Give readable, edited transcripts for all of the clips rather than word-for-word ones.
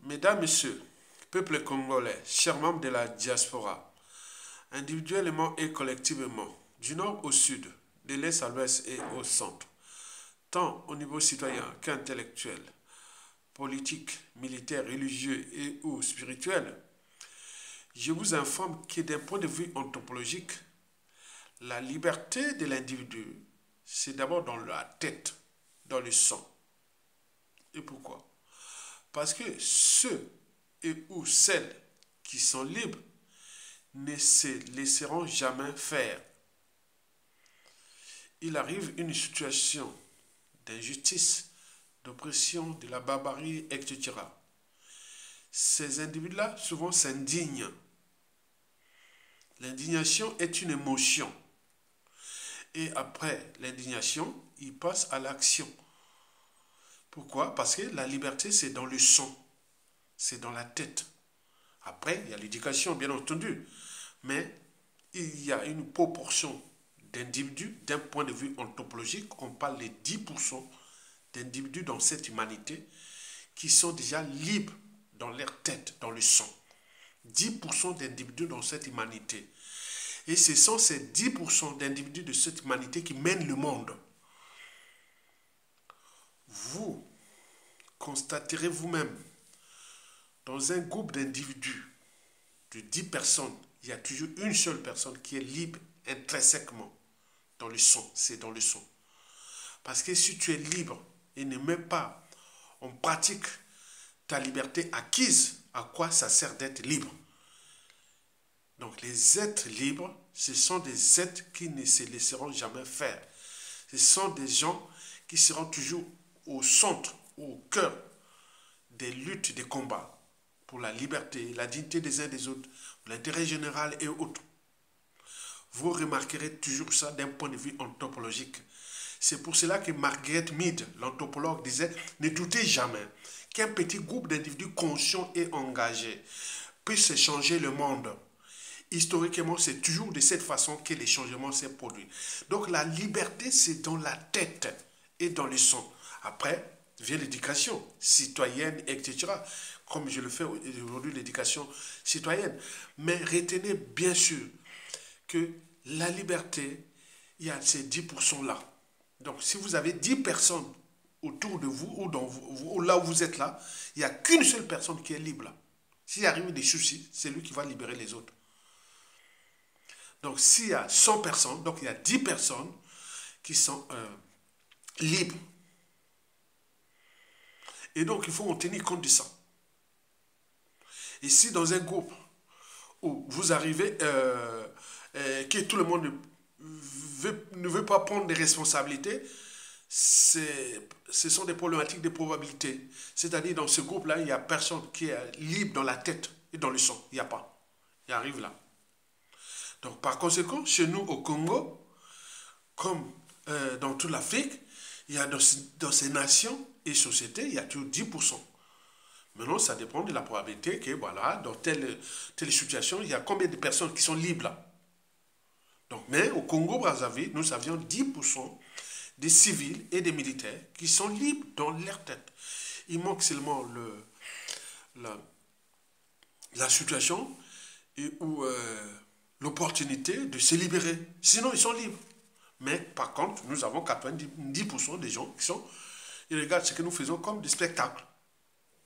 Mesdames, Messieurs, peuple congolais, chers membres de la diaspora, individuellement et collectivement, du nord au sud, de l'est à l'ouest et au centre, tant au niveau citoyen qu'intellectuel, politique, militaire, religieux et ou spirituel, je vous informe que d'un point de vue anthropologique, la liberté de l'individu, c'est d'abord dans la tête, dans le sang. Et pourquoi? Parce que ceux et ou celles qui sont libres ne se laisseront jamais faire. Il arrive une situation d'injustice, d'oppression, de la barbarie, etc. Ces individus-là souvent s'indignent. L'indignation est une émotion. Et après l'indignation, ils passent à l'action. Pourquoi? Parce que la liberté, c'est dans le sang, c'est dans la tête. Après, il y a l'éducation, bien entendu. Mais il y a une proportion d'individus, d'un point de vue anthropologique, on parle de 10% d'individus dans cette humanité qui sont déjà libres dans leur tête, dans le sang. 10% d'individus dans cette humanité. Et ce sont ces 10% d'individus de cette humanité qui mènent le monde. Vous constaterez vous-même, dans un groupe d'individus de 10 personnes, il y a toujours une seule personne qui est libre intrinsèquement dans le sang, c'est dans le sang. Parce que si tu es libre et ne mets pas en pratique ta liberté acquise, à quoi ça sert d'être libre? Donc les êtres libres, ce sont des êtres qui ne se laisseront jamais faire. Ce sont des gens qui seront toujours au centre, au cœur des luttes, des combats pour la liberté, la dignité des uns des autres, pour l'intérêt général et autres. Vous remarquerez toujours ça d'un point de vue anthropologique. C'est pour cela que Margaret Mead, l'anthropologue, disait « Ne doutez jamais qu'un petit groupe d'individus conscients et engagés puisse changer le monde. » Historiquement, c'est toujours de cette façon que les changements s'est produits. Donc la liberté, c'est dans la tête et dans le sang. Après, vient l'éducation citoyenne, etc. Comme je le fais aujourd'hui, l'éducation citoyenne. Mais retenez bien sûr que la liberté, il y a ces 10% là. Donc si vous avez 10 personnes autour de vous ou, dans vous, ou là où vous êtes là, il n'y a qu'une seule personne qui est libre là. S'il arrive des soucis, c'est lui qui va libérer les autres. Donc s'il y a 100 personnes, donc il y a 10 personnes qui sont libres. Et donc il faut en tenir compte de ça. Et si dans un groupe où vous arrivez, que tout le monde ne veut pas prendre des responsabilités, ce sont des problématiques de probabilité. C'est-à-dire dans ce groupe-là, il n'y a personne qui est libre dans la tête et dans le sang. Il n'y a pas. Il arrive là. Donc par conséquent, chez nous au Congo, comme dans toute l'Afrique, il y a dans ces nations et sociétés, il y a toujours 10%. Maintenant, ça dépend de la probabilité que, voilà, dans telle situation, il y a combien de personnes qui sont libres là. Donc, mais au Congo-Brazzaville, nous avions 10% des civils et des militaires qui sont libres dans leur tête. Il manque seulement la situation ou l'opportunité de se libérer. Sinon, ils sont libres. Mais par contre, nous avons 90% des gens qui sont... Ils regardent ce que nous faisons comme des spectacles.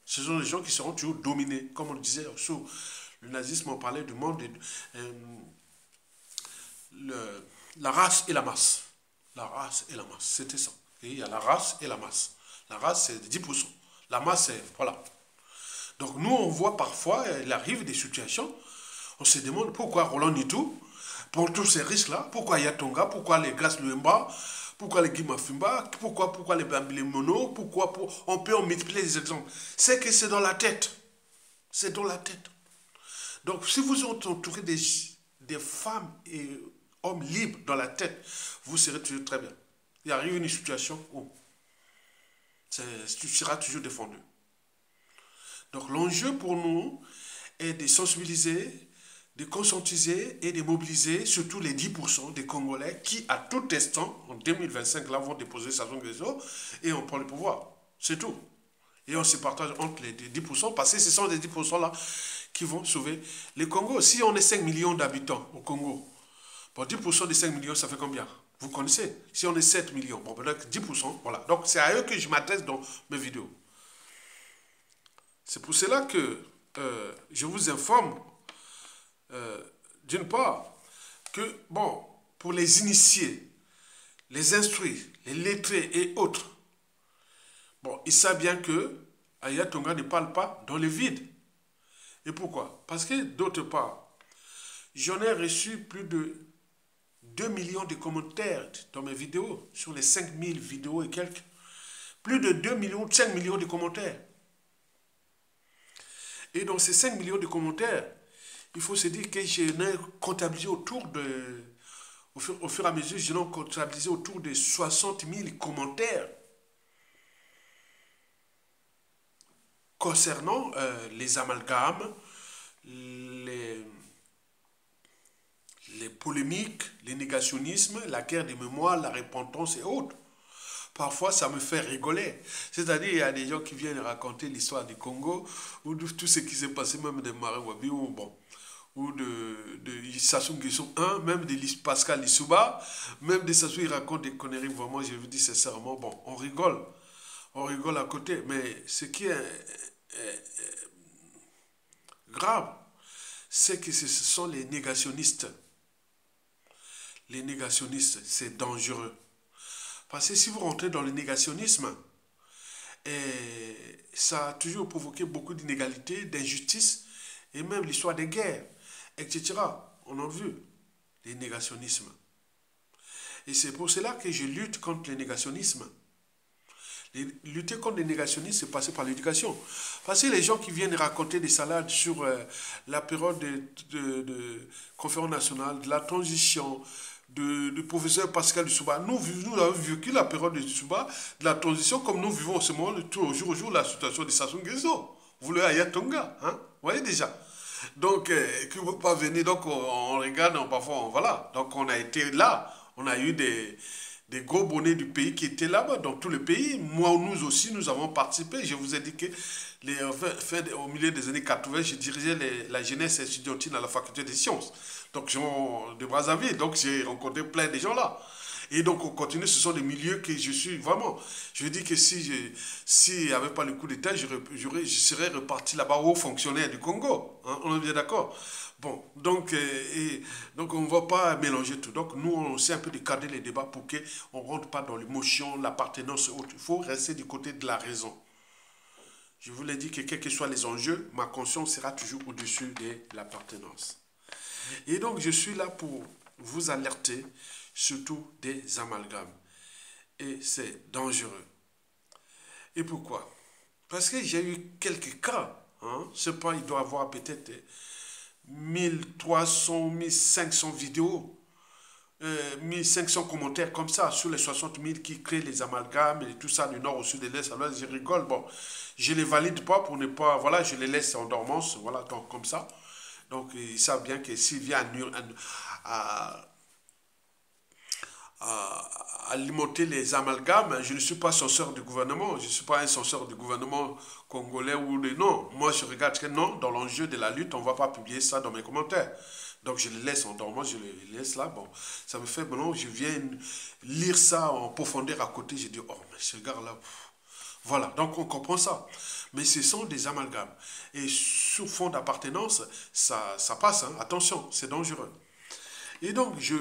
Ce sont des gens qui seront toujours dominés. Comme on le disait, sous le nazisme, on parlait du monde la race et la masse. La race et la masse, c'était ça. Et il y a la race et la masse. La race, c'est 10%. La masse, c'est... Voilà. Donc nous, on voit parfois, il arrive des situations, on se demande pourquoi Roland Nitou, pour tous ces risques-là, pourquoi Yatonga, pourquoi les Grace Luemba, pourquoi les Guy Mafimba, pourquoi les Bambile Mono, pourquoi on peut en multiplier les exemples. C'est que c'est dans la tête. C'est dans la tête. Donc si vous êtes entouré des femmes et hommes libres dans la tête, vous serez toujours très bien. Il arrive une situation où tu seras toujours défendu. Donc l'enjeu pour nous est de sensibiliser, de conscientiser et de mobiliser surtout les 10% des Congolais qui, à tout instant, en 2025, là, vont déposer sa zone réseau et on prend le pouvoir. C'est tout. Et on se partage entre les 10%, parce que ce sont les 10% là qui vont sauver le Congo. Si on est 5 millions d'habitants au Congo, bon, 10% de 5 millions, ça fait combien? Vous connaissez? Si on est 7 millions, bon, peut-être 10%, voilà. Donc c'est à eux que je m'adresse dans mes vidéos. C'est pour cela que je vous informe, d'une part, que, bon, pour les initiés, les instruits, les lettrés et autres, bon, ils savent bien que Aya Tonga ne parle pas dans le vide. Et pourquoi? Parce que, d'autre part, j'en ai reçu plus de 2 millions de commentaires dans mes vidéos, sur les 5000 vidéos et quelques. Plus de 2 millions, 5 millions de commentaires. Et dans ces 5 millions de commentaires, il faut se dire que je n'ai comptabilisé autour de... Au fur et à mesure, je n'ai comptabilisé autour de 60 000 commentaires concernant les amalgames, les polémiques, les négationnismes, la guerre des mémoires, la repentance et autres. Parfois, ça me fait rigoler. C'est-à-dire, il y a des gens qui viennent raconter l'histoire du Congo, ou de tout ce qui s'est passé, même de Marie-Wabi, ou bon, ou de Sassou Nguesso 1, même de Pascal Lissouba, même de Sassou, il raconte des conneries. Vraiment, je vous dis sincèrement, bon, on rigole. On rigole à côté. Mais ce qui est grave, c'est que ce sont les négationnistes. Les négationnistes, c'est dangereux. Parce que si vous rentrez dans le négationnisme, ça a toujours provoqué beaucoup d'inégalités, d'injustices, et même l'histoire des guerres, etc. On a vu les négationnismes. Et c'est pour cela que je lutte contre le négationnisme. Lutter contre les négationnistes, c'est passer par l'éducation. Parce que les gens qui viennent raconter des salades sur la période de conférence nationale, de la transition, du professeur Pascal Lissouba, nous avons vécu la période de Lissouba, de la transition, comme nous vivons en ce moment, au jour au jour, la situation de Sassou Nguesso. Vous le Aya Tonga, hein? Vous voyez déjà. Donc, qui ne veut pas venir, donc on regarde, parfois, voilà. Donc, on a été là, on a eu des gros bonnets du pays qui étaient là-bas, dans tout le pays. Moi, nous aussi, nous avons participé. Je vous ai dit que au milieu des années 80, je dirigeais la jeunesse estudiantine à la faculté des sciences. Donc, de Brazzaville. Donc, j'ai rencontré plein de gens là. Et donc, on continue. Ce sont des milieux que je suis vraiment. Je dis que s'il n'y avait pas le coup d'État, je serais reparti là-bas haut fonctionnaire du Congo. Hein, on est bien d'accord? Bon, donc on ne va pas mélanger tout. Donc, nous, on essaie un peu de cadrer les débats pour qu'on ne rentre pas dans l'émotion, l'appartenance et autres. Il faut rester du côté de la raison. Je vous l'ai dit que quels que soient les enjeux, ma conscience sera toujours au-dessus de l'appartenance. Et donc, je suis là pour vous alerter, surtout des amalgames. Et c'est dangereux. Et pourquoi? Parce que j'ai eu quelques cas. Hein, je ne sais pas, il doit y avoir peut-être 1300, 1500 vidéos, 1500 commentaires comme ça, sur les 60 000 qui créent les amalgames et tout ça du nord au sud de l'est. Alors je rigole, bon, je ne les valide pas pour ne pas, voilà, je les laisse en dormance, voilà, donc, comme ça. Donc ils savent bien que s'il vient à alimenter les amalgames, je ne suis pas censeur du gouvernement, je ne suis pas un censeur du gouvernement congolais ou de non. Moi, je regarde que non, dans l'enjeu de la lutte, on ne va pas publier ça dans mes commentaires. Donc, je les laisse en dormant, je les laisse là. Bon, ça me fait, maintenant, je viens lire ça en profondeur à côté, je dis, oh, mais ce gars-là, voilà, donc on comprend ça. Mais ce sont des amalgames. Et sous fond d'appartenance, ça passe, hein, attention, c'est dangereux. Et donc, je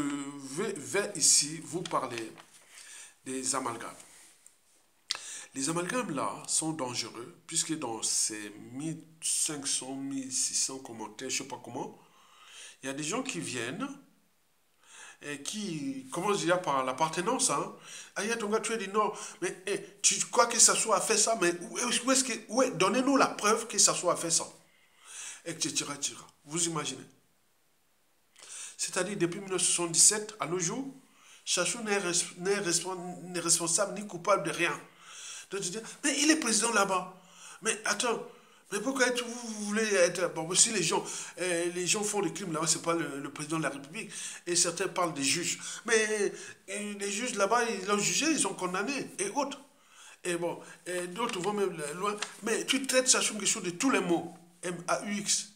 vais ici vous parler des amalgames. Les amalgames là sont dangereux, puisque dans ces 1500, 1600 commentaires, je ne sais pas comment, il y a des gens qui viennent et qui commencent déjà par l'appartenance. Hein. Ah, ton gars, tu es du Nord, mais tu crois que ça soit fait ça, mais donnez-nous la preuve que ça soit fait ça. Etc. Vous imaginez? C'est-à-dire, depuis 1977 à nos jours, Sassou n'est responsable ni coupable de rien. Donc tu dis, mais il est président là-bas. Mais attends, mais pourquoi vous voulez être... Bon, si les gens font des crimes là-bas, ce n'est pas le président de la République. Et certains parlent des juges. Mais les juges là-bas, ils l'ont jugé, ils ont condamné, et autres. Et bon, d'autres vont même loin. Mais tu traites Sassou Nguesso de tous les mots. M-A-U-X.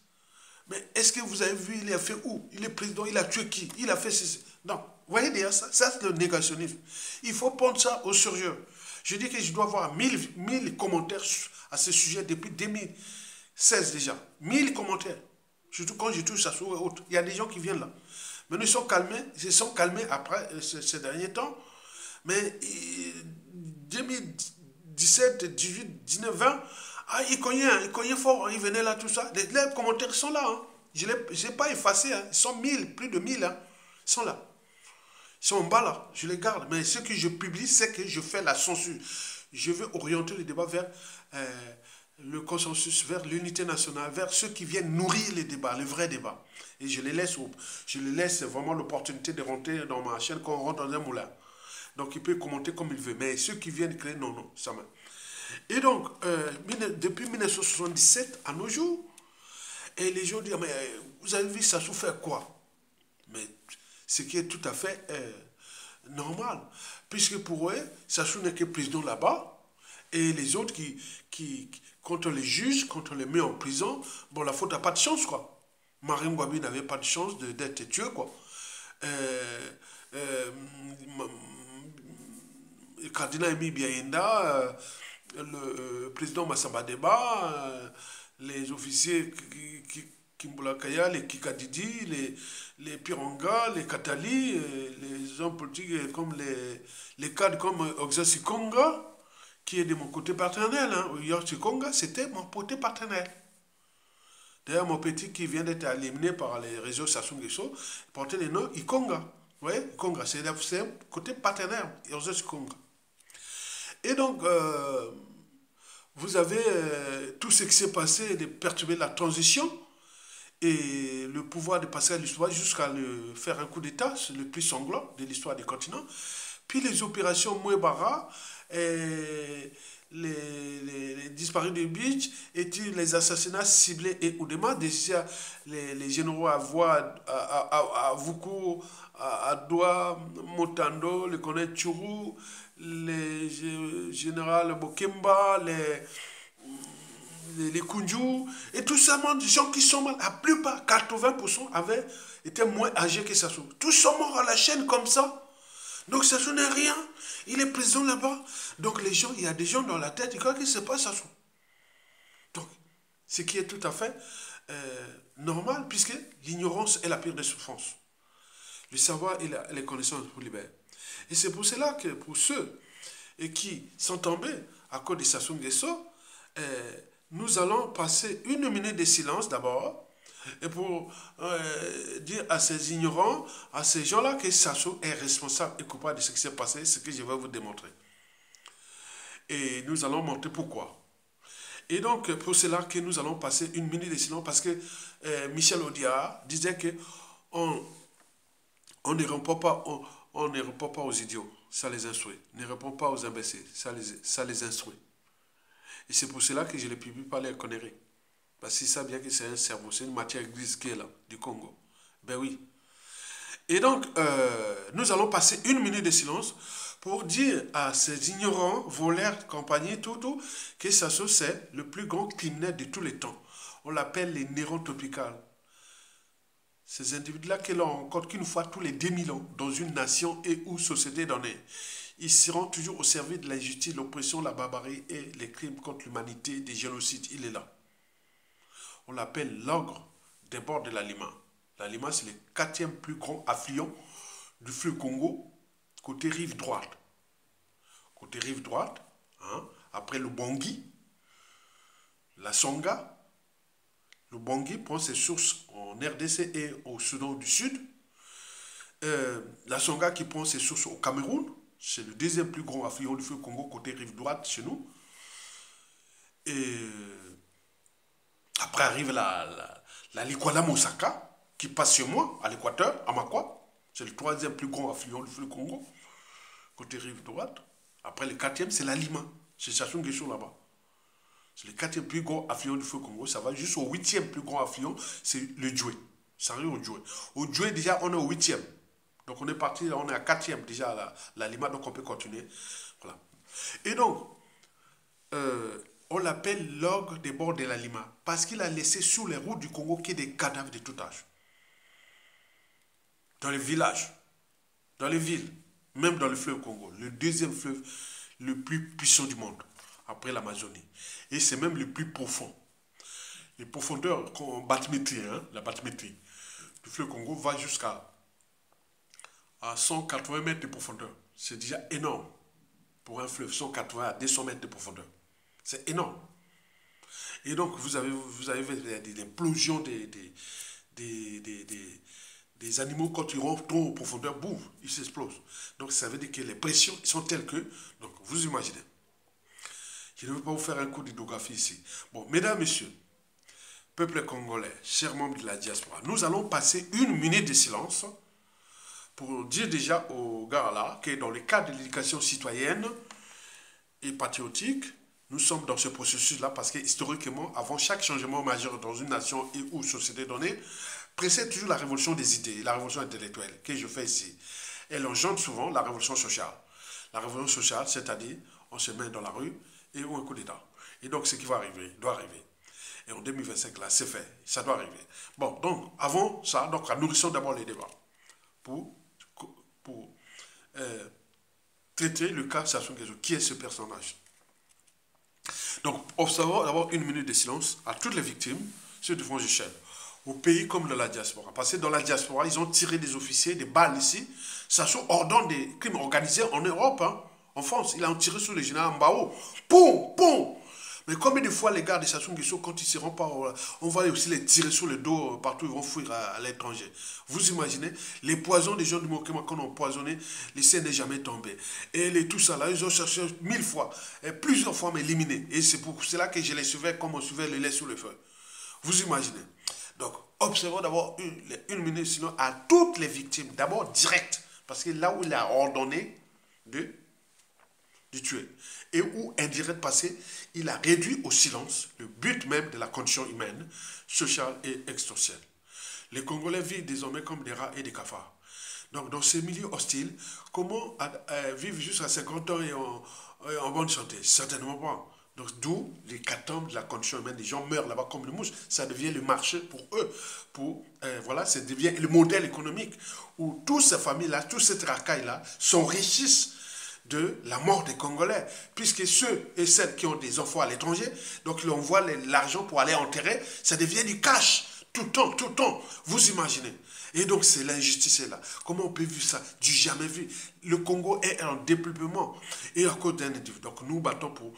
Mais est-ce que vous avez vu, il a fait où? Il est président, il a tué qui? Il a fait ceci. Non. Vous voyez déjà ça? Ça, c'est le négationnisme. Il faut prendre ça au sérieux. Je dis que je dois avoir 1000 commentaires à ce sujet depuis 2016 déjà. 1000 commentaires. Surtout quand je touche Sassou et autres. Il y a des gens qui viennent là. Mais ils se sont calmés après ces derniers temps. Mais 2017, 18, 19, 20, ah, il cognait fort, il venait là, tout ça. Les commentaires sont là. Hein. Je n'ai pas effacé. Hein. Ils sont 1000, plus de 1000. Hein. Ils sont là. Ils sont en bas là. Je les garde. Mais ce que je publie, c'est que je fais la censure. Je veux orienter le débat vers le consensus, vers l'unité nationale, vers ceux qui viennent nourrir les débats, le vrai débat. Et je les laisse vraiment l'opportunité de rentrer dans ma chaîne quand on rentre dans un moulin. Donc il peut commenter comme il veut. Mais ceux qui viennent créer, non, ça m'a. Et donc, depuis 1977 à nos jours, et les gens disent, mais vous avez vu Sassou faire quoi? Mais ce qui est tout à fait normal. Puisque pour eux, Sassou n'est que président là-bas. Et les autres quand on les juge, quand on les met en prison, bon, la faute n'a pas de chance, quoi. Marie Ngouabi n'avait pas de chance d'être tué, quoi. Le cardinal Emi Biaïnda, le président Massamba Deba, les officiers Kimboulakaya, les Kikadidi, les Piranga, les Katali, les hommes politiques comme les cadres comme Oxa Sikonga, qui est de mon côté paternel. Hein. Oxa Sikonga, c'était mon côté paternel. D'ailleurs, mon petit qui vient d'être éliminé par les réseaux Sassou Nguesso portait le nom Ikonga. Vous voyez, Ikonga, c'est un côté paternel, Oxa Sikonga. Et donc, vous avez tout ce qui s'est passé de perturber la transition et le pouvoir de passer à l'histoire jusqu'à faire un coup d'État, c'est le plus sanglant de l'histoire du continent. Puis les opérations Mouebara, les disparus de Beach, et les assassinats ciblés et Oudema, déjà les généraux à Vuku, à Doua, Motando, le colonel Tchourou, les généraux Bokemba, les Kunju, et tout ça, des gens qui sont morts, la plupart, 80% étaient moins âgés que Sassou. Tous sont morts à la chaîne comme ça. Donc Sassou n'est rien. Il est président là-bas. Donc les gens, il y a des gens dans la tête, ils croient que ce n'est pas Sassou. Donc, ce qui est tout à fait normal, puisque l'ignorance est la pire des souffrances. Le savoir et les connaissances vous libèrent. Et c'est pour cela que pour ceux qui sont tombés à cause de Sassou Nguesso, nous allons passer une minute de silence d'abord, et pour dire à ces ignorants, à ces gens-là que Sassou est responsable et coupable de ce qui s'est passé, ce que je vais vous démontrer. Et nous allons montrer pourquoi. Et donc, pour cela que nous allons passer une minute de silence, parce que Michel Audiard disait que on ne répond pas, on ne répond pas aux idiots, ça les instruit. Ne répond pas aux imbéciles, ça les instruit. Et c'est pour cela que je ne les publie pas les conneries. Parce qu'ils savent bien que c'est un cerveau, c'est une matière grise qui est là, du Congo. Ben oui. Et donc, nous allons passer une minute de silence pour dire à ces ignorants, voleurs, compagnie, tout, que Sassou, c'est le plus grand criminel de tous les temps. On l'appelle les nérons tropicales. Ces individus-là que l'on rencontre qu'une fois tous les 2000 ans dans une nation et ou société donnée. Ils seront toujours au service de l'injustice, l'oppression, la barbarie et les crimes contre l'humanité, des génocides. Il est là. On l'appelle l'ogre des bords de la Lima. La Lima, c'est le 4e plus grand affluent du fleuve Congo, côté rive droite. Côté rive droite, hein, après le Bangui, la Songa. Le Bangui prend ses sources en RDC et au Soudan du Sud. La Songa qui prend ses sources au Cameroun. C'est le 2e plus grand affluent du fleuve Congo, côté rive droite, chez nous. Et après arrive la Likwala Mosaka, qui passe chez moi, à l'équateur, à Makwa. C'est le 3e plus grand affluent du fleuve Congo, côté rive droite. Après le 4e, c'est la Lima. C'est Sassou Nguesso là-bas. C'est le 4e plus grand affluent du fleuve Congo. Ça va jusqu'au 8e plus grand affluent, c'est le Djoué. Ça arrive au Djoué. Au Djoué, déjà, on est au 8e. Donc on est parti, on est à 4e déjà la Lima, donc on peut continuer. Voilà. Et donc, on l'appelle l'ogre des bords de la Lima, parce qu'il a laissé sur les routes du Congo qu'il y ait des cadavres de tout âge. Dans les villages, dans les villes, même dans le fleuve Congo, le deuxième fleuve le plus puissant du monde, après l'Amazonie. Et c'est même le plus profond. Les profondeurs, bathymétrie, la bathymétrie du fleuve Congo va jusqu'à 180 mètres de profondeur. C'est déjà énorme pour un fleuve, 180 à 200 mètres de profondeur. C'est énorme. Et donc, vous avez des implosions des animaux quand ils rentrent trop en profondeur, boum, ils s'explosent. Donc, ça veut dire que les pressions sont telles que, donc, vous imaginez. Je ne veux pas vous faire un cours d'hydrographie ici. Bon, mesdames, messieurs, peuple congolais, chers membres de la diaspora, nous allons passer une minute de silence pour dire déjà aux gars là que dans le cadre de l'éducation citoyenne et patriotique, nous sommes dans ce processus-là parce que historiquement, avant chaque changement majeur dans une nation et ou société donnée, précède toujours la révolution des idées, la révolution intellectuelle que je fais ici. Elle engendre souvent la révolution sociale. La révolution sociale, c'est-à-dire, on se met dans la rue et on a un coup d'État. Et donc, ce qui va arriver, doit arriver. Et en 2025, là, c'est fait. Ça doit arriver. Bon, donc, avant ça, donc, nourrissons d'abord les débats pour traiter le cas Sassou Nguesso. Qui est ce personnage? Donc, observons d'abord une minute de silence à toutes les victimes sur du front Gichel, au pays comme dans la diaspora. Parce que dans la diaspora, ils ont tiré des officiers, des balles ici. Sassou ordonne des crimes organisés en Europe, en France. Il a tiré sur le général Mbao. Poum, poum. Mais combien de fois les gars de Sassou Nguesso, quand ils ne seront pas, on va aussi les tirer sur le dos partout, ils vont fuir à l'étranger. Vous imaginez, les poisons des gens du Mokema qu'on a empoisonné, les scènes n'est jamais tombé. Et tout ça là, ils ont cherché 1000 fois, et plusieurs fois m'éliminer. Et c'est pour cela que je les suivais comme on suivait le lait sur le feu. Vous imaginez. Donc, observons d'abord une minute, sinon à toutes les victimes, d'abord direct, parce que là où il a ordonné de tuer. Et où indirect passé, il a réduit au silence le but même de la condition humaine, sociale et existentielle. Les Congolais vivent désormais comme des rats et des cafards. Donc dans ces milieux hostiles, comment vivre jusqu'à 50 ans et en bonne santé? Certainement pas. Donc d'où les catacombes de la condition humaine, les gens meurent là-bas comme des mouches, ça devient le marché pour eux, voilà, ça devient le modèle économique où toutes ces familles-là, tous ces racailles-là s'enrichissent de la mort des Congolais, puisque ceux et celles qui ont des enfants à l'étranger, donc ils envoient l'argent pour aller enterrer, ça devient du cash, tout le temps, vous imaginez. Et donc c'est l'injustice là. Comment on peut vivre ça? Du jamais vu. Le Congo est en développement et à cause d'un individu. Donc nous battons pour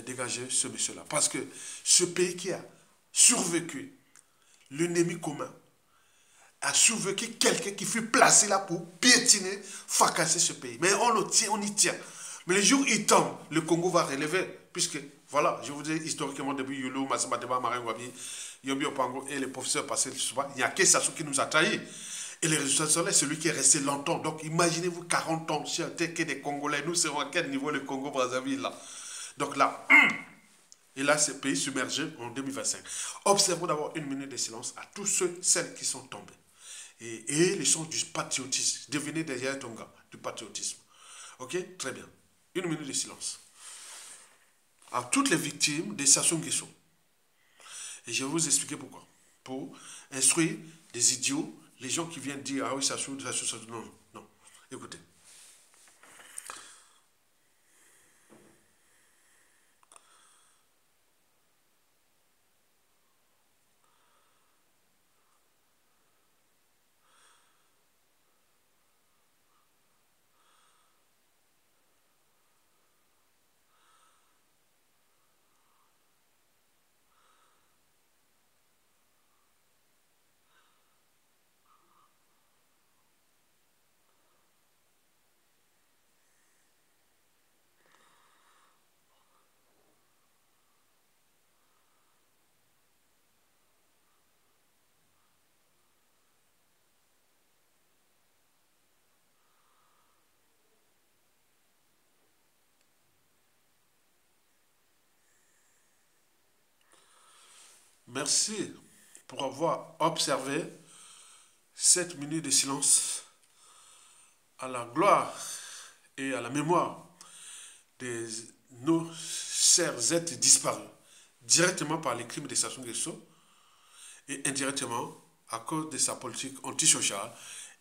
dégager ce monsieur-là. Parce que ce pays qui a survécu l'ennemi commun, a survécu quelqu'un qui fut placé là pour piétiner, fracasser ce pays. Mais on y tient. Mais le jour où il tombe, le Congo va relever. Puisque, voilà, je vous dis historiquement, depuis Yulu, Massamadeba, Maringwabi, Yobi Opango et les professeurs passés, il n'y a que Sassou qui nous a trahis. Et les résultats sont là, celui qui est resté longtemps. Donc imaginez-vous 40 ans, si on était que des Congolais, nous serons à quel niveau le Congo-Brazzaville là? Donc là, et là, ce pays submergé en 2025. Observons d'abord une minute de silence à tous celles qui sont tombés. Et les sons du patriotisme. Devenez derrière ton gars, du patriotisme. Ok? Très bien. Une minute de silence. À toutes les victimes de Sassou Nguesso. Et je vais vous expliquer pourquoi. Pour instruire des idiots, les gens qui viennent dire, ah oui, Sassou. Non, non. Écoutez. Merci pour avoir observé cette minute de silence à la gloire et à la mémoire des nos chers êtres disparus, directement par les crimes de Sassou Nguesso et indirectement à cause de sa politique antisociale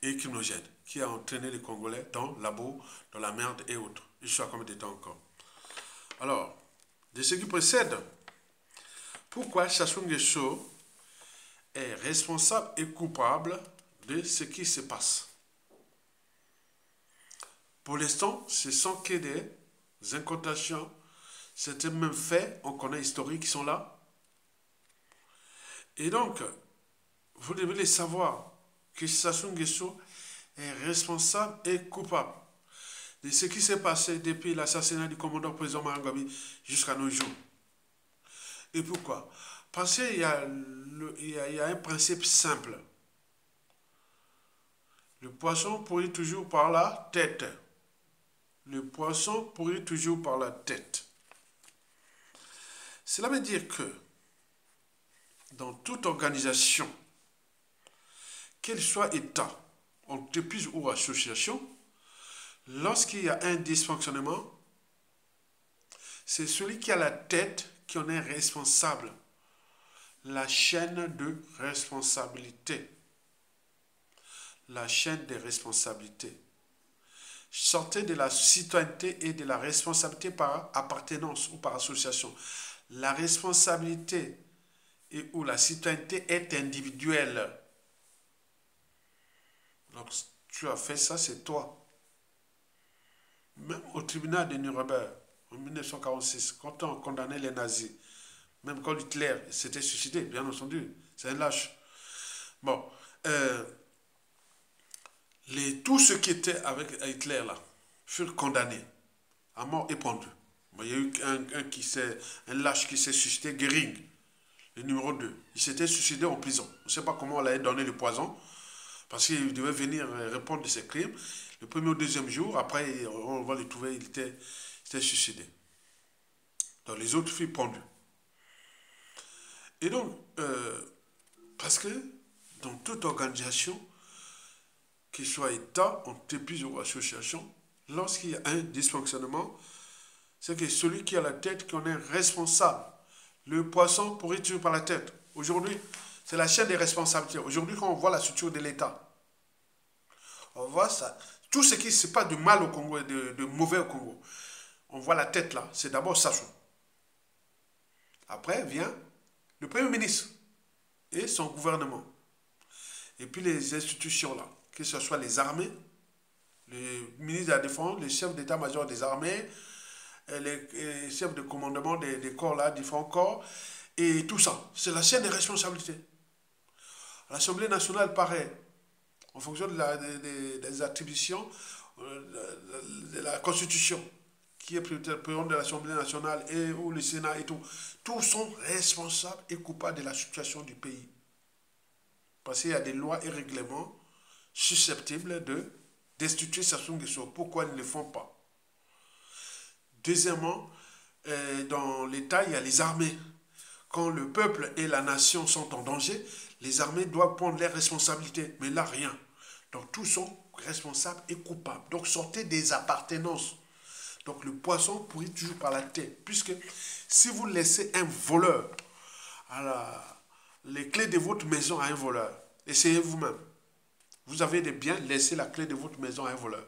et criminogène qui a entraîné les Congolais dans la boue, dans la merde et autres. Je suis à combien de temps encore? Alors, de ce qui précède, pourquoi Sassou Nguesso est responsable et coupable de ce qui se passe? Pour l'instant, ce sont que des incantations, certains même faits, on connaît historiques qui sont là. Et donc, vous devez savoir que Sassou Nguesso est responsable et coupable de ce qui s'est passé depuis l'assassinat du commandant président Marangami jusqu'à nos jours. Et pourquoi? Parce qu'il y a un principe simple. Le poisson pourrit toujours par la tête. Le poisson pourrit toujours par la tête. Cela veut dire que dans toute organisation, qu'elle soit État, entreprise ou association, lorsqu'il y a un dysfonctionnement, c'est celui qui a la tête qui en est responsable. La chaîne de responsabilité. La chaîne des responsabilités. Sortez de la citoyenneté et de la responsabilité par appartenance ou par association. La responsabilité et où la citoyenneté est individuelle. Donc, tu as fait ça, c'est toi. Même au tribunal de Nuremberg, en 1946, quand on condamnait les nazis, même quand Hitler s'était suicidé, bien entendu, c'est un lâche. Bon, tous ceux qui étaient avec Hitler là furent condamnés à mort et pendus. Bon, il y a eu un lâche qui s'est suicidé, Göring, le numéro 2. Il s'était suicidé en prison. On ne sait pas comment on allait donner le poison, parce qu'il devait venir répondre de ses crimes. Le premier ou deuxième jour, après, on va le trouver, il était suicidé. Donc les autres furent pendus. Et donc, parce que dans toute organisation, qu'il soit État, entreprise ou association, lorsqu'il y a un dysfonctionnement, c'est que celui qui a la tête qui en est responsable. Le poisson pourrit toujours par la tête. Aujourd'hui, c'est la chaîne des responsabilités. Aujourd'hui, quand on voit la structure de l'État, on voit ça. Tout ce qui se passe de mal au Congo et de mauvais au Congo, on voit la tête là, c'est d'abord Sassou. Après vient le Premier ministre et son gouvernement. Et puis les institutions là, que ce soit les armées, le ministre de la Défense, les chefs d'état-major des armées, les chefs de commandement des corps là, différents corps, et tout ça. C'est la chaîne des responsabilités. L'Assemblée nationale, pareil, en fonction des attributions de la Constitution, qui est président de l'Assemblée nationale et ou le Sénat et tout, tous sont responsables et coupables de la situation du pays. Parce qu'il y a des lois et règlements susceptibles de destituer Sassou Nguesso. Pourquoi ils ne le font pas? Deuxièmement, dans l'État, il y a les armées. Quand le peuple et la nation sont en danger, les armées doivent prendre leurs responsabilités. Mais là, rien. Donc, tous sont responsables et coupables. Donc, sortez des appartenances. Donc, le poisson pourrit toujours par la tête. Puisque si vous laissez un voleur les clés de votre maison à un voleur, essayez vous-même. Vous avez des biens, laissez la clé de votre maison à un voleur.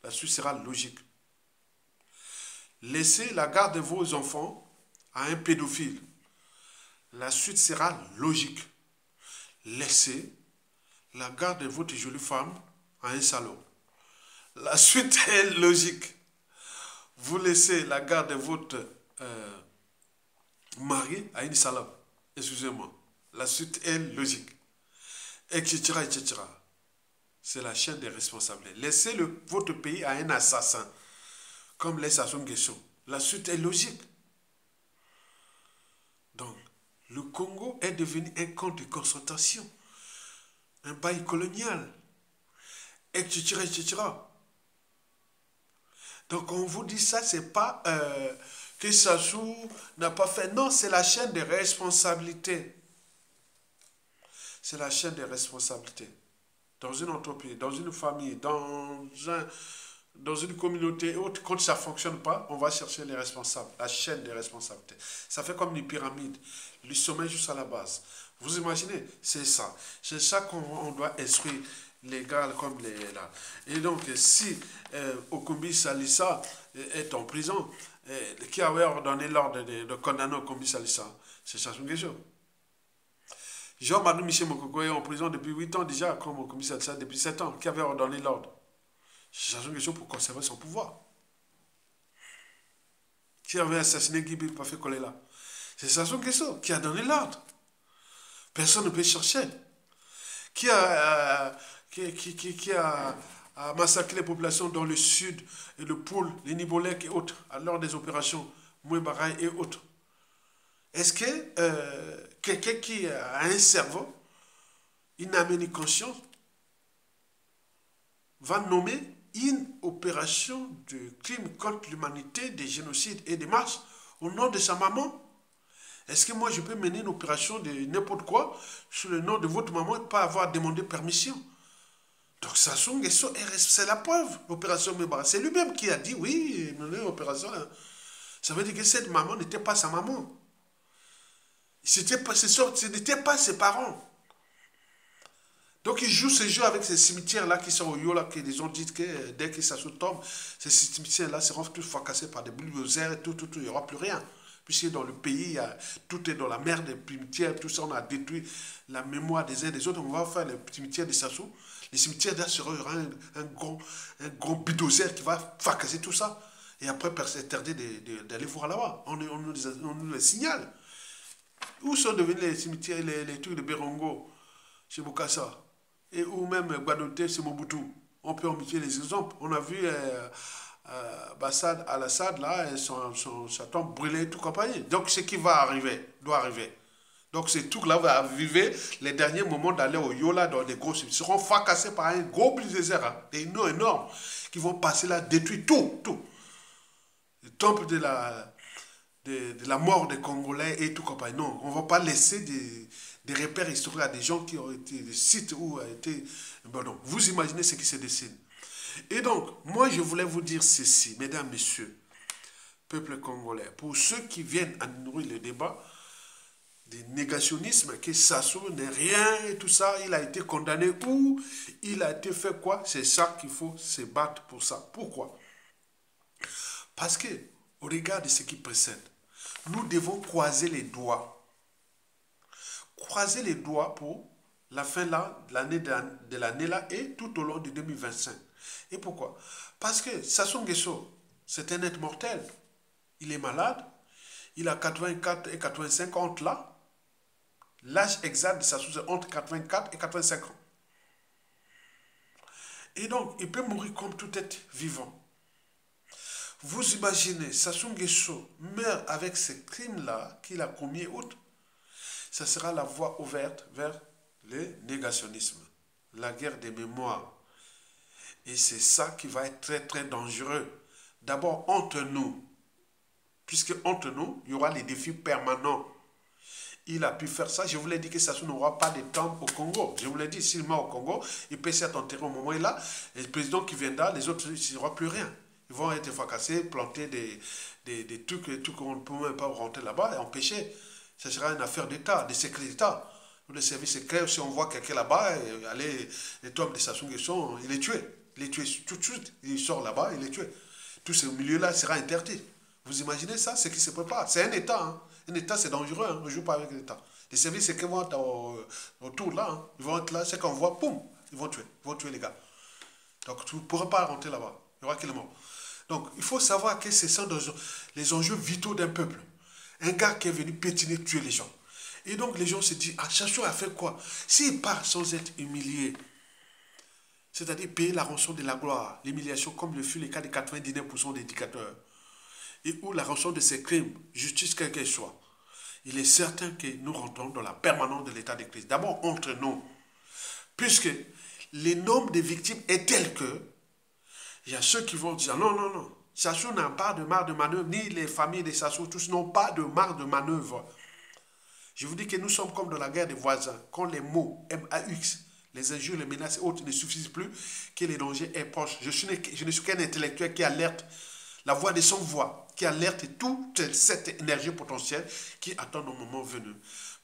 La suite sera logique. Laissez la garde de vos enfants à un pédophile. La suite sera logique. Laissez la garde de votre jolie femme à un salaud. La suite est logique. Vous laissez la garde de votre mari à une salope. Excusez-moi. La suite est logique. Etc. etc. C'est la chaîne des responsabilités. Laissez votre pays à un assassin, comme les Sassou Nguesso. La suite est logique. Donc, le Congo est devenu un camp de concentration, un bail colonial, etc. etc. Donc, on vous dit ça, c'est pas que Sassou n'a pas fait. Non, c'est la chaîne des responsabilités. C'est la chaîne des responsabilités. Dans une entreprise, dans une famille, dans dans une communauté haute, quand ça ne fonctionne pas, on va chercher les responsables, la chaîne des responsabilités. Ça fait comme une pyramide, du sommet jusqu'à la base. Vous imaginez? C'est ça. C'est ça qu'on doit instruire les gars comme les là. Et donc, si Okumbi Salissa est en prison, qui avait ordonné l'ordre de condamner Okumbi Salissa, c'est Sassou Nguesso. Jean-Marie Michel Mokoko est en prison depuis 8 ans déjà, comme Okumbi Salissa depuis 7 ans, qui avait ordonné l'ordre. C'est Sassou Nguesso pour conserver son pouvoir. Qui avait assassiné Guy Pafé Kolela. C'est Sassou Nguesso qui a donné l'ordre. Personne ne peut chercher. Qui a massacré les populations dans le sud, et le Poul, les Nibolek et autres, lors des opérations Mouébaraï et autres. Est-ce que quelqu'un qui a un cerveau, une âme et une conscience, va nommer une opération de crime contre l'humanité, des génocides et des marches au nom de sa maman? Est-ce que moi je peux mener une opération de n'importe quoi sous le nom de votre maman et pas avoir demandé permission? Donc Sassou Nguesso, c'est la preuve, l'opération Mébara. C'est lui-même qui a dit oui, l'opération. Ça veut dire que cette maman n'était pas sa maman. Ce n'était pas ses parents. Donc il joue ce jeu avec ces cimetières-là qui sont au Yola, qui les ont dit que dès que Sassou tombe, ces cimetières-là seront tous fracassés par des bulldozers et tout, il n'y aura plus rien. Puisque dans le pays, tout est dans la merde, les cimetières, tout ça, on a détruit la mémoire des uns et des autres. On va faire les cimetières de Sassou. Les cimetières là, il y aura un gros bulldozer qui va fracasser tout ça. Et après, personne est interdit d'aller voir là-bas. On nous les signale. Où sont devenus les cimetières, les trucs de Berongo, chez Bokassa, et ou même Guadoté, chez Mobutu? On peut en mettre les exemples. On a vu Bassad al-Assad, là, sa tombe brûlée, tout compagnie. Donc, ce qui va arriver, doit arriver. Donc, ces trucs-là vont arriver les derniers moments d'aller au Yola dans des gros... Ils seront fracassés par un gros bulldozer, hein, des noms énormes, qui vont passer là, détruire tout. Le temple de la mort des Congolais et tout compagnie. Non, on ne va pas laisser des repères historiques à des gens qui ont été des sites où a été... Bon, non, vous imaginez ce qui se dessine. Et donc, moi, je voulais vous dire ceci, mesdames, messieurs, peuple congolais, pour ceux qui viennent à nourrir le débat, des négationnismes, que Sassou n'est rien et tout ça, il a été condamné ou il a été fait quoi? C'est ça qu'il faut se battre pour ça. Pourquoi? Parce que, au regard de ce qui précède, nous devons croiser les doigts. Croiser les doigts pour la fin de l'année là et tout au long de 2025. Et pourquoi? Parce que Sassou Nguesso, c'est un être mortel. Il est malade. Il a 84 et 85 ans là. L'âge exact de Sassou, c'est entre 84 et 85 ans. Et donc, il peut mourir comme tout être vivant. Vous imaginez, Sassou Nguesso meurt avec ces crimes-là qu'il a commis autres. Ça sera la voie ouverte vers le négationnisme, la guerre des mémoires. Et c'est ça qui va être très très dangereux. D'abord entre nous, puisque entre nous, il y aura les défis permanents. Il a pu faire ça. Je vous l'ai dit que Sassou n'aura pas de tombe au Congo. Je vous l'ai dit, s'il meurt au Congo, il peut s'être enterré au moment où il est là. Et le président qui viendra, les autres, il n'y aura plus rien. Ils vont être fracassés, planter des trucs qu'on ne peut même pas rentrer là-bas et empêcher. Ce sera une affaire d'État, de secret d'État. Le service secret, si on voit quelqu'un là-bas, allez, les tombes de Sassou Nguesso, il est tué. Il est tué tout de suite. Il sort là-bas, il est tué. Tout ce milieu-là sera interdit. Vous imaginez ça? Ce qui se prépare. C'est un État. Hein. Un État, c'est dangereux. Hein. On ne joue pas avec l'État. Les services secrets vont être autour là. Hein. Ils vont être là. C'est qu'on voit, boum, ils vont tuer. Ils vont tuer les gars. Donc, tu ne pourras pas rentrer là-bas. Il y aura qu'il est mort. Donc, il faut savoir que ce sont les enjeux vitaux d'un peuple. Un gars qui est venu pétiner, tuer les gens. Et donc, les gens se disent, ah, Sassou a fait quoi? S'il part sans être humilié, c'est-à-dire payer la rançon de la gloire, l'humiliation, comme le fut le cas de 99% des dictateurs, et où la rançon de ces crimes, justice quelle qu'elle soit, il est certain que nous rentrons dans la permanence de l'état de crise. D'abord, entre nous, puisque le nombre de victimes est tel que, il y a ceux qui vont dire, non, non, non, Sassou n'a pas de marge de manœuvre, ni les familles de Sassou, tous n'ont pas de marge de manœuvre. Je vous dis que nous sommes comme dans la guerre des voisins, quand les mots MAX, les injures, les menaces et autres ne suffisent plus, que le danger est proche. Je ne suis qu'un intellectuel qui alerte la voix de son voix, qui alerte toute cette énergie potentielle qui attend le moment venu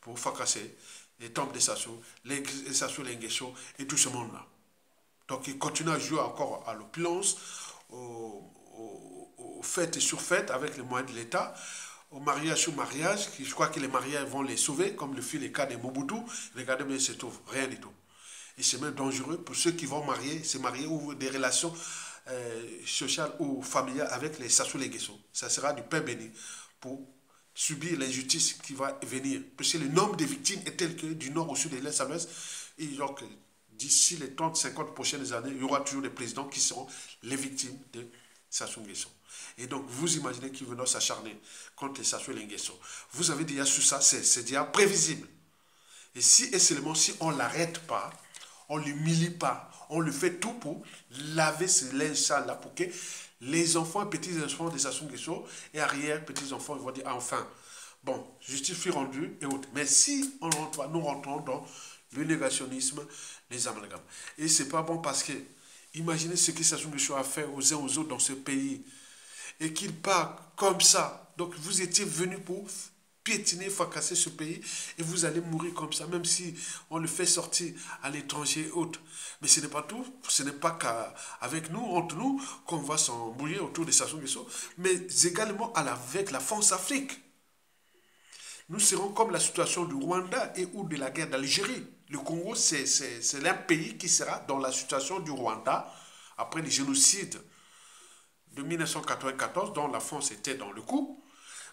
pour fracasser les temples de Sassou, les Sassou Nguesso et tout ce monde-là. Donc il continue à jouer encore à l'opulence, aux fêtes et surfêtes avec les moyens de l'État, au mariage sur mariage, je crois que les mariages vont les sauver, comme le fit le cas de Mobutu. Regardez bien, il se trouve rien du tout. Et c'est même dangereux pour ceux qui vont se marier ou des relations sociales ou familiales avec les Sassou Nguesso. Ça sera du pain béni pour subir l'injustice qui va venir. Parce que le nombre de victimes est tel que du nord au sud, de l'est à l'ouest, et donc d'ici les 30-50 prochaines années, il y aura toujours des présidents qui seront les victimes de Sassou Nguesso. Et donc, vous imaginez qu'ils vont s'acharner contre les Sassou Nguesso. Vous avez déjà su ça, c'est déjà prévisible. Et si et seulement si on ne l'arrête pas, on ne l'humilie pas, on le fait tout pour laver ce linge-là pour que les enfants, petits-enfants de Sassou Nguesso et arrière-petits-enfants vont dire enfin, bon, justice fut rendue et autres. Mais si on rentre pas, nous rentrons dans le négationnisme, les amalgames. Et c'est pas bon parce que, imaginez ce que Sassou Nguesso a fait aux uns aux autres dans ce pays. Et qu'il part comme ça. Donc vous étiez venu pour piétiner, fracasser ce pays. Et vous allez mourir comme ça, même si on le fait sortir à l'étranger et autres. Mais ce n'est pas tout. Ce n'est pas qu'avec nous, entre nous, qu'on va s'embrouiller autour de Sassou Nguesso. Mais également avec la France Afrique. Nous serons comme la situation du Rwanda et ou de la guerre d'Algérie. Le Congo, c'est l'un pays qui sera dans la situation du Rwanda après le génocide de 1994, dont la France était dans le coup.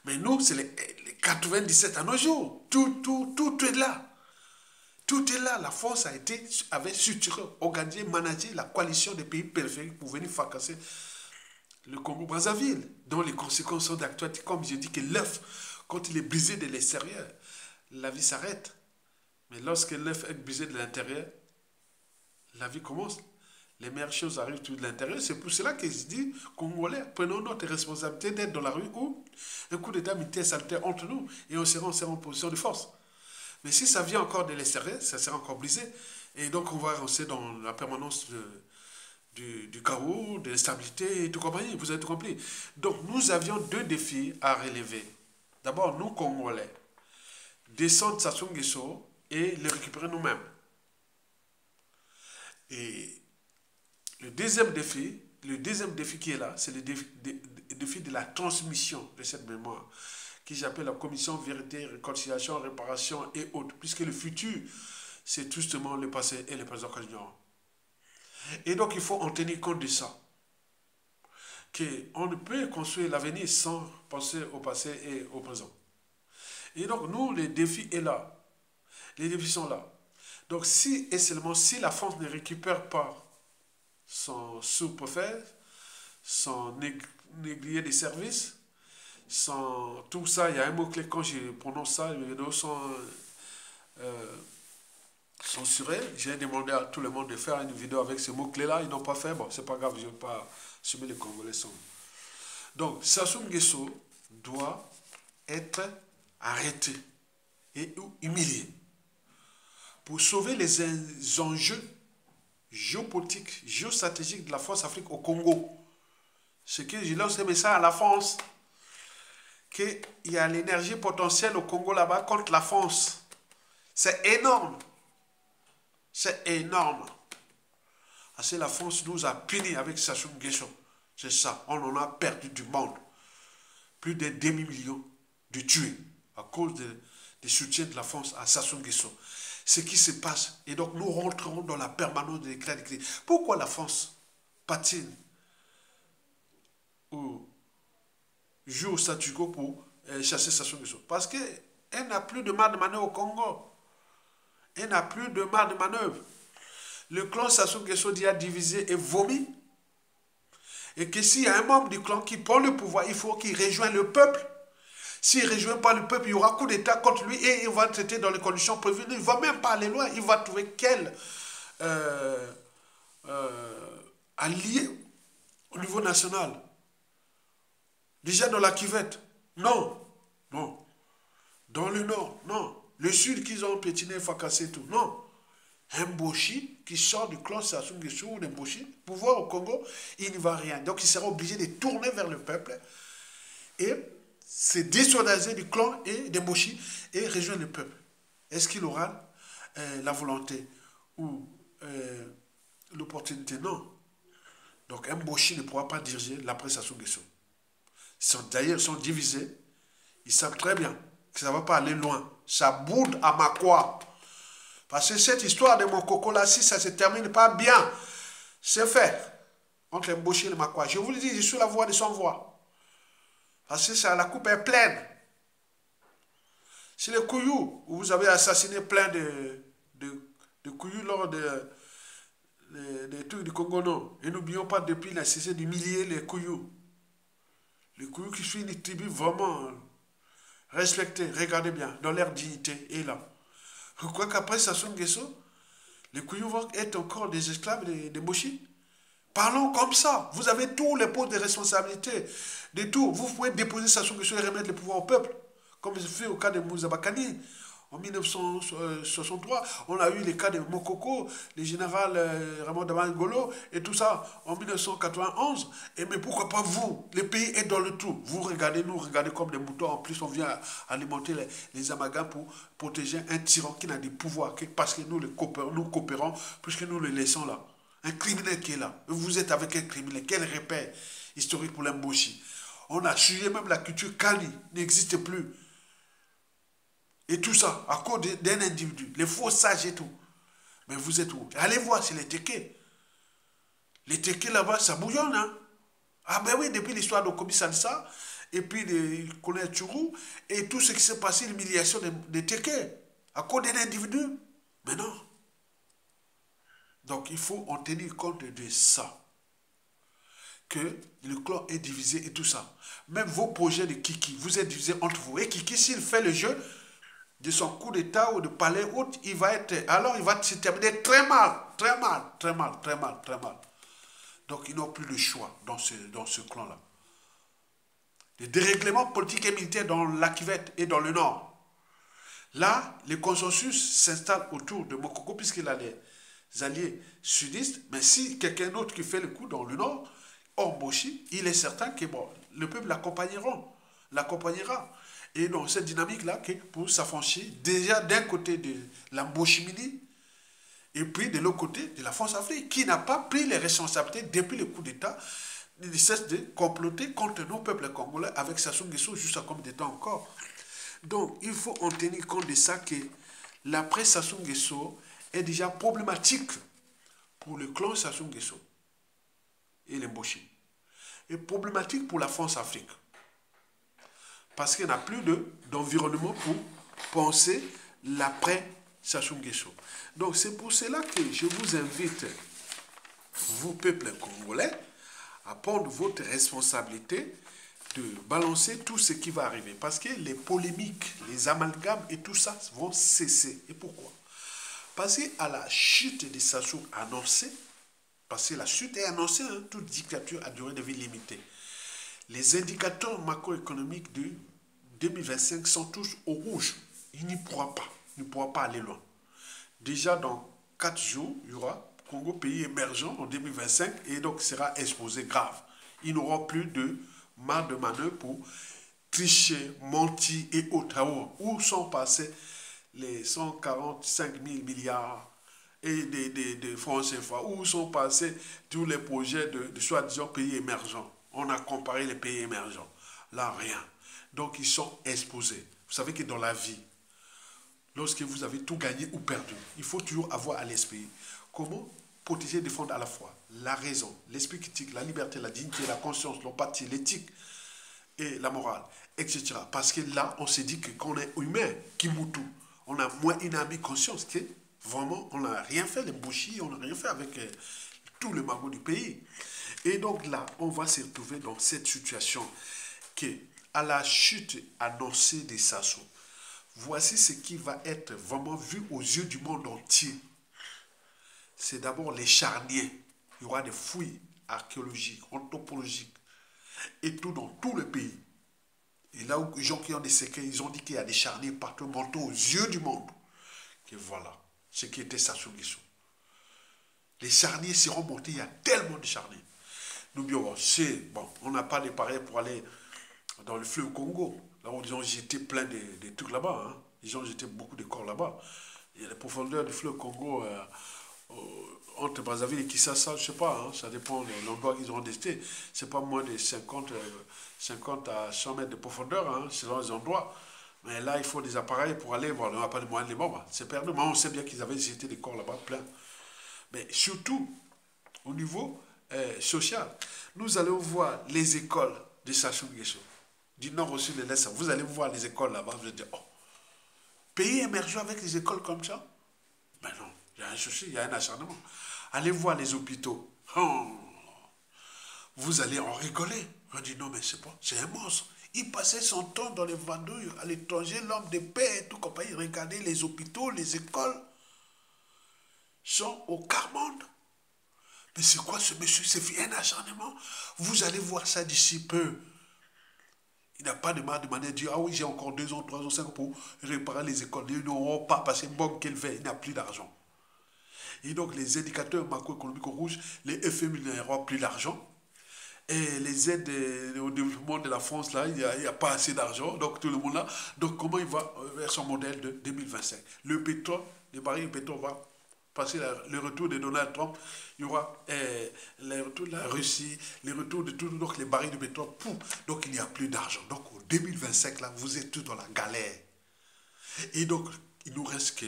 Mais nous, c'est les 97 à nos jours. Tout est là. Tout est là. La France avait structuré, organisé, managé la coalition des pays périphériques pour venir fracasser le Congo-Brazzaville, dont les conséquences sont d'actualité. Comme je dis que l'œuf, quand il est brisé de l'extérieur, la vie s'arrête. Mais lorsque l'œuf est brisé de l'intérieur, la vie commence. Les meilleures choses arrivent tout de l'intérieur. C'est pour cela que je dis, Congolais, prenons notre responsabilité d'être dans la rue où un coup d'état militaire salutaire entre nous et on sera en position de force. Mais si ça vient encore de l'extérieur, ça sera encore brisé. Et donc on va rentrer dans la permanence du chaos, de l'instabilité et tout compagnie. Vous avez tout compris. Donc nous avions deux défis à relever. D'abord, nous, Congolais, descendre Sassou Nguesso et le récupérer nous-mêmes. Et le deuxième défi qui est là, c'est le défi de la transmission de cette mémoire, qui j'appelle la commission vérité, réconciliation, réparation et autres, puisque le futur, c'est justement le passé et le présent que nous ignorons. Et donc, il faut en tenir compte de ça. Qu'on ne peut construire l'avenir sans penser au passé et au présent. Et donc, nous, les défis sont là. Les défis sont là. Donc, si et seulement si la France ne récupère pas son sous-préfet, son négligé des services, sans tout ça, il y a un mot-clé, quand je prononce ça, les vidéos sont censurées. J'ai demandé à tout le monde de faire une vidéo avec ce mot-clé-là, ils n'ont pas fait, bon, c'est pas grave, je ne vais pas assumer les Congolais sont. Donc, Sassou Nguesso doit être arrêté et humilié pour sauver les enjeux géopolitique, géostratégique de la France Afrique au Congo. Ce que je lance un message à la France, qu'il y a l'énergie potentielle au Congo là-bas contre la France. C'est énorme. C'est énorme. Parce que la France nous a punis avec Sassou Nguesso. C'est ça. On en a perdu du monde. Plus de demi-million de tués à cause du soutien de la France à Sassou Nguesso. Ce qui se passe. Et donc, nous rentrons dans la permanence de l'éclat de crise. Pourquoi la France patine ou joue au statu quo pour chasser Sassou Nguesso? Parce qu'elle n'a plus de marge de manœuvre au Congo. Elle n'a plus de marge de manœuvre. Le clan Sassou Nguesso a divisé et vomi. Et que s'il y a un membre du clan qui prend le pouvoir, il faut qu'il rejoigne le peuple. S'il ne rejoint pas le peuple, il y aura coup d'État contre lui et il va traiter dans les conditions prévues. Il ne va même pas aller loin. Il va trouver quel allié au niveau national. Déjà dans la cuvette. Non. Non. Dans le nord. Non. Le sud qu'ils ont piétiné, fracassé tout. Non. un Mboshi qui sort du clan Sassou Nguesso ou d'un Mboshi, pouvoir au Congo, il n'y va rien. Donc il sera obligé de tourner vers le peuple et se désolidarisé du clan et des Mboshi et rejoindre le peuple. Est-ce qu'il aura la volonté ou l'opportunité? Non. Donc un Mboshi ne pourra pas diriger l'après Sassou Nguesso. D'ailleurs, ils sont divisés. Ils savent très bien que ça ne va pas aller loin. Ça boude à Makwa. Parce que cette histoire de Mokoko là, si ça ne se termine pas bien, c'est fait. Entre les Mboshi et les Makwa. Je vous le dis, je suis la voix de son voix. Parce que ça, la coupe est pleine. C'est les Kouyou, où vous avez assassiné plein de Kouyou lors des trucs du Congo, non. Et n'oublions pas, depuis, il a cessé d'humilier les Kouyou. Les Kouyou qui sont une tribu vraiment respectée, regardez bien, dans leur dignité, et là. Je crois qu'après Sassou Nguesso, les Kouyou vont être encore des esclaves des Mboshi. Parlons comme ça. Vous avez tous les postes de responsabilité, de tout. Vous pouvez déposer Sassou Nguesso et remettre le pouvoir au peuple. Comme c'est fait au cas de Moussa Bakani. En 1963, on a eu les cas de Mokoko, le général Raymond Damangolo et tout ça en 1991. Et mais pourquoi pas vous? Le pays est dans le tout. Vous regardez, nous regardez comme des moutons. En plus, on vient alimenter les amalgames pour protéger un tyran qui n'a de pouvoir parce que nous coopérons, puisque nous le laissons là. Un criminel qui est là. Vous êtes avec un criminel. Quel repère historique pour l'Mboshi? On a suivi même la culture Kali, n'existe plus. Et tout ça, à cause d'un individu, les faux sages et tout. Mais vous êtes où? Allez voir, c'est les Tékés. Les Tékés là-bas, ça bouillonne, hein? Ah ben oui, depuis l'histoire de Kobi Sansa, et puis de Colonel Tchourou, et tout ce qui s'est passé, l'humiliation des Tékés, à cause d'un individu. Mais non. Donc il faut en tenir compte de ça. Que le clan est divisé et tout ça. Même vos projets de Kiki, vous êtes divisés entre vous. Et Kiki, s'il fait le jeu de son coup d'état ou de palais haute, il va se terminer très mal, très mal, très mal, très mal, très mal. Donc ils n'ont plus de choix dans ce clan-là. Les dérèglements politiques et militaires dans la Kivette et dans le nord. Là, le consensus s'installe autour de Mokoko puisqu'il a les alliés sudistes. Mais si quelqu'un d'autre qui fait le coup dans le nord, Mboshi, il est certain que bon, le peuple l'accompagnera. Et dans cette dynamique-là, pour s'affranchir déjà d'un côté de la Mboshimini et puis de l'autre côté de la France-Afrique, qui n'a pas pris les responsabilités depuis le coup d'État, ne cesse de comploter contre nos peuples congolais avec Sassou Nguesso jusqu'à comme des temps encore. Donc, il faut en tenir compte de ça que l'après Sassou Nguesso est déjà problématique pour le clan Sassou Nguesso et les Mboshi. Et problématique pour la France-Afrique. Parce qu'il n'y a plus d'environnement pour penser l'après Sassou Nguesso. Donc c'est pour cela que je vous invite, vous peuple congolais, à prendre votre responsabilité de balancer tout ce qui va arriver. Parce que les polémiques, les amalgames et tout ça vont cesser. Et pourquoi? Parce qu'à la chute de Sassou annoncée, parce que la chute est annoncée, hein, toute dictature a durée de vie limitée. Les indicateurs macroéconomiques de 2025 sont tous au rouge. Il ne pourra pas aller loin. Déjà dans 4 jours, il y aura Congo pays émergent en 2025 et donc sera exposé grave. Ils n'auront plus de marge de manœuvre pour tricher, mentir et autres. Où sont passés les 145 000 milliards et de francs CFA? Où sont passés tous les projets de soi-disant pays émergents? On a comparé les pays émergents. Là, rien. Donc, ils sont exposés. Vous savez que dans la vie, lorsque vous avez tout gagné ou perdu, il faut toujours avoir à l'esprit comment protéger et défendre à la fois la raison, l'esprit critique, la liberté, la dignité, la conscience, l'empathie, l'éthique et la morale, etc. Parce que là, on s'est dit qu'on est humain, qui moutou. On a moins une amie conscience que vraiment, on n'a rien fait, les bouchis, on n'a rien fait avec tout le magot du pays. Et donc là, on va se retrouver dans cette situation que, à la chute annoncée des Sassou, voici ce qui va être vraiment vu aux yeux du monde entier. C'est d'abord les charniers. Il y aura des fouilles archéologiques, anthropologiques, et tout dans tout le pays. Et là où les gens qui ont des secrets, ils ont dit qu'il y a des charniers partout, montant aux yeux du monde. Que voilà. ce qui était Sassou Nguesso. Les charniers seront montés, il y a tellement de charniers. N'oublions pas, bon, on n'a pas les pareils pour aller dans le fleuve Congo. Là où ils ont jeté plein de trucs là-bas. Hein. Ils ont jeté beaucoup de corps là-bas. Il y a les profondeurs du fleuve Congo entre Brazzaville et Kinshasa, je ne sais pas. Hein, ça dépend de l'endroit qu'ils auront testé. Ce n'est pas moins de 50 à 100 mètres de profondeur, hein, selon les endroits. Mais là, il faut des appareils pour aller voir. On n'a pas les moyens de les voir. C'est perdu. Mais on sait bien qu'ils avaient jeté des corps là-bas plein. Mais surtout, au niveau social, nous allons voir les écoles de Sassou Nguesso, du nord au sud de l'est. Vous allez voir les écoles là-bas, vous allez dire, oh, pays émergent avec les écoles comme ça? Ben non, il y a un souci, il y a un acharnement. Allez voir les hôpitaux. Oh, vous allez en rigoler. On dit, non mais c'est un monstre. Il passait son temps dans les vadrouilles, à l'étranger, l'homme de paix et tout compagnie. Regardez les hôpitaux, les écoles sont au quart-monde. Mais c'est quoi ce monsieur? C'est un acharnement. Vous allez voir ça d'ici peu. Il n'a pas de mal de manière de dire, ah oui, j'ai encore 2 ans, 3 ans, 5 ans pour réparer les écoles. Ils n'auront pas passé bon qu'elle fait, il n'a plus d'argent. Et donc les indicateurs macroéconomiques rouges, les FMI n'auront plus d'argent. Et les aides au développement de la France, là, il n'y a pas assez d'argent. Donc tout le monde là. Donc comment il va vers son modèle de 2025? Le pétrole, les barils de pétrole va passer le retour de Donald Trump, il y aura le retour de la Russie, le retour de tout, donc les barils de pétrole, pouf, donc il n'y a plus d'argent. Donc en 2025, là, vous êtes tous dans la galère. Et donc, il nous reste que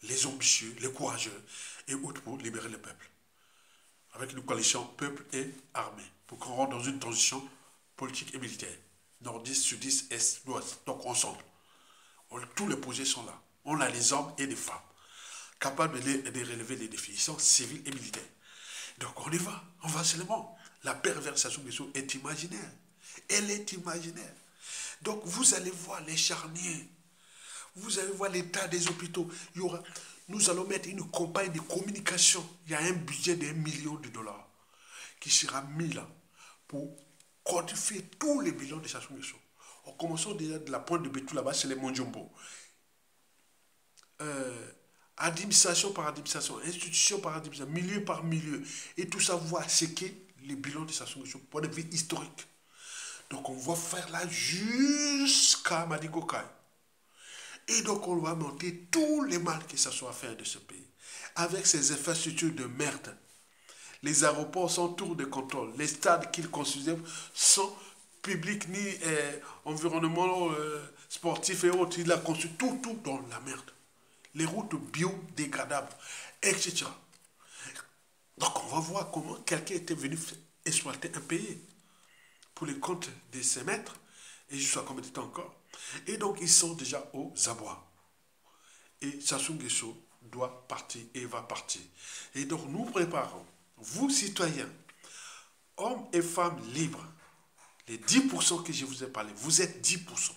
les ambitieux, les courageux et autres pour libérer le peuple. Avec une coalition peuple et armée, pour qu'on rentre dans une transition politique et militaire. Nord-Est, Sud-Est, Est, Ouest, donc ensemble. Tous les projets sont là. On a les hommes et les femmes capables de relever les défis. Ils sont civils et militaires. Donc on y va, on va seulement. La perversation est imaginaire. Elle est imaginaire. Donc vous allez voir les charniers. Vous allez voir l'état des hôpitaux. Nous allons mettre une campagne de communication. Il y a un budget d'1 million de dollars qui sera mis là pour quantifier tous les bilans de Sassou Nguesso. En commençant déjà de la pointe de Bétou là-bas, c'est les Monjombo. Administration par administration, institution par institution, milieu par milieu, et tout ça va séquer les bilans de Sassou Nguesso, point de vue historique. Donc on va faire là jusqu'à Madigokai. Et donc on va monter tous les mal que ça soit fait de ce pays. Avec ses infrastructures de merde. Les aéroports sont tours de contrôle. Les stades qu'ils construisent sont publics ni environnement sportif et autres. Il a construit tout dans la merde. Les routes biodégradables, etc. Donc on va voir comment quelqu'un était venu exploiter un pays pour les comptes de ses maîtres, et jusqu'à combien de temps encore. Et donc ils sont déjà aux abois. Et Sassou Nguesso doit partir et va partir. Et donc nous préparons, vous citoyens, hommes et femmes libres, les 10% que je vous ai parlé, vous êtes 10%.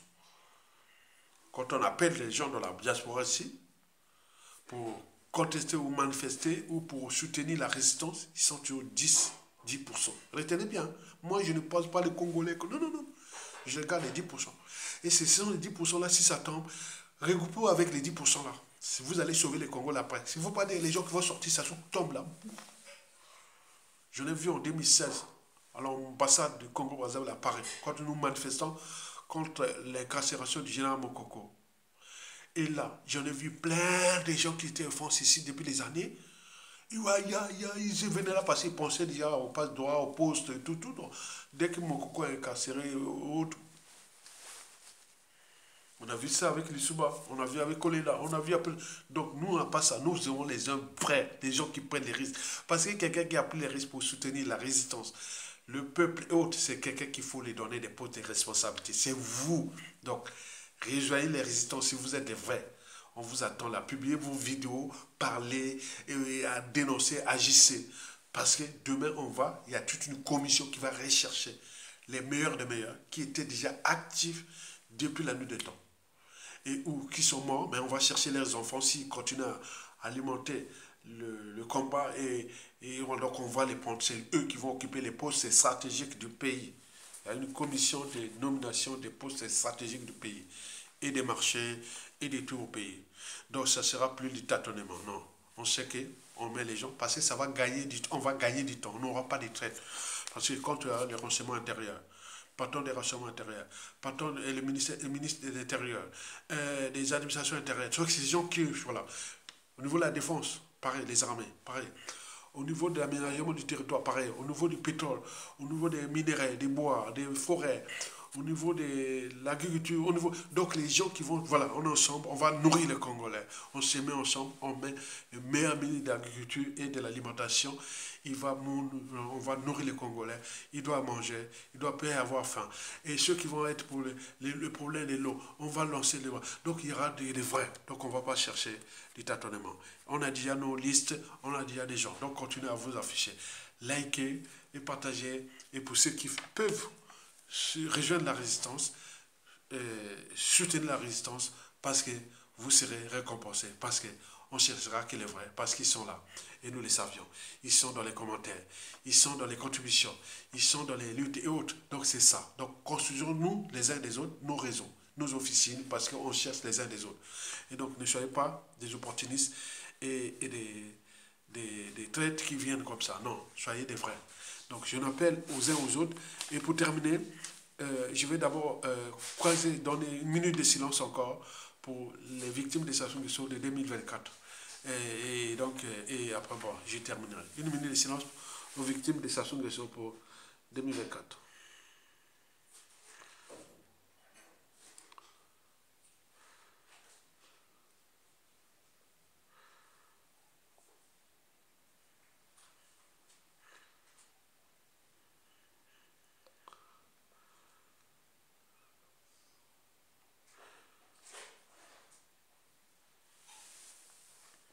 Quand on appelle les gens de la diaspora ici, pour contester ou manifester ou pour soutenir la résistance, ils sont toujours 10%. Retenez bien, moi je ne pense pas les Congolais. Non. Je regarde les 10%. Et ce sont les 10% là, si ça tombe, regroupez-vous avec les 10% là. Si vous allez sauver les Congolais après. Si vous parlez les gens qui vont sortir, ça tombe là. Je l'ai vu en 2016, à l'ambassade du Congo-Brazzaville à Paris, quand nous manifestons contre l'incarcération du général Mokoko. Et là, j'en ai vu plein de gens qui étaient en France ici depuis des années. Ils venaient là parce qu'ils pensaient déjà au passe droit, au poste, et tout. Donc, dès que Mokoko est incarcéré, autre. On a vu ça avec Lissouba, on a vu avec Kolela, on a vu après. Donc nous, on n'a pas ça. Nous avons les hommes prêts, des gens qui prennent les risques. Parce que quelqu'un qui a pris les risques pour soutenir la résistance, le peuple et autres, c'est quelqu'un qu'il faut lui donner des postes de responsabilité. C'est vous. Donc, rejoignez les résistants si vous êtes des vrais. On vous attend là. Publiez vos vidéos, parlez, et dénoncez, agissez. Parce que demain, il y a toute une commission qui va rechercher les meilleurs des meilleurs qui étaient déjà actifs depuis la nuit des temps. Et ou qui sont morts, mais on va chercher leurs enfants s'ils continuent à alimenter le combat et donc on va les prendre. C'est eux qui vont occuper les postes stratégiques du pays. Il y a une commission de nomination des postes stratégiques du pays. et des marchés et des tours au pays. Donc ça ne sera plus du tâtonnement, non. On sait qu'on met les gens, parce que ça va gagner du temps, on va gagner du temps, on n'aura pas de traite. Parce que quand tu as les renseignements intérieurs, patron des renseignements intérieurs, patron et le ministre de l'Intérieur, des administrations intérieures, donc ces gens qui, voilà. Au niveau de la défense, pareil, les armées, pareil. Au niveau de l'aménagement du territoire, pareil. Au niveau du pétrole, au niveau des minéraux, des bois, des forêts, au niveau de l'agriculture, au niveau... Donc les gens qui vont, voilà, on est ensemble, on va nourrir les Congolais. On se met ensemble, on met le meilleur ministre de l'agriculture et de l'alimentation. On va nourrir les Congolais. Ils doivent manger, ils doivent pas avoir faim. Et ceux qui vont être pour le problème de l'eau, on va lancer les... Donc il y aura des vrais. Donc on ne va pas chercher du tâtonnement. On a déjà nos listes, on a déjà des gens. Donc continuez à vous afficher. Likez et partagez. Et pour ceux qui peuvent rejoindre la résistance, soutenir la résistance, parce que vous serez récompensés, parce qu'on cherchera que les vrais, parce qu'ils sont là. Et nous les savions. Ils sont dans les commentaires, ils sont dans les contributions, ils sont dans les luttes et autres. Donc c'est ça. Donc construisons-nous les uns des autres nos raisons, nos officines, parce qu'on cherche les uns des autres. Et donc ne soyez pas des opportunistes et des traites qui viennent comme ça. Non, soyez des vrais. Donc je m'appelle aux uns aux autres. Et pour terminer, je vais d'abord donner une minute de silence encore pour les victimes des Sassou Nguesso de 2024. Et donc, et après, bon, je terminerai. Une minute de silence aux victimes des Sassou Nguesso pour 2024.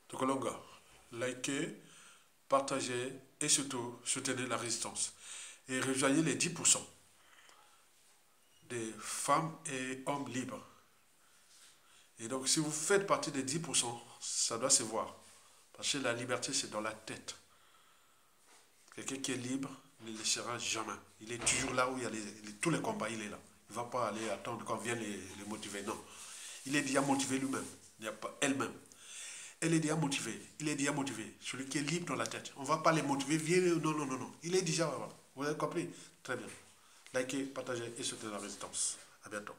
Tokolonga, likez, partagez et surtout soutenez la résistance. Et rejoignez les 10% des femmes et hommes libres. Et donc, si vous faites partie des 10%, ça doit se voir. Parce que la liberté, c'est dans la tête. Quelqu'un qui est libre ne le sera jamais. Il est toujours là où il y a tous les combats, il est là. Il ne va pas aller attendre qu'on vienne les motiver. Non. Il est déjà motivé lui-même. Il n'y a pas elle-même. Elle est déjà motivée. Il est déjà motivé. Celui qui est libre dans la tête. On ne va pas les motiver. Viens. Non, non, non, non. Il est déjà. Vous avez compris? Très bien. Likez, partagez et soutenez la résistance. À bientôt.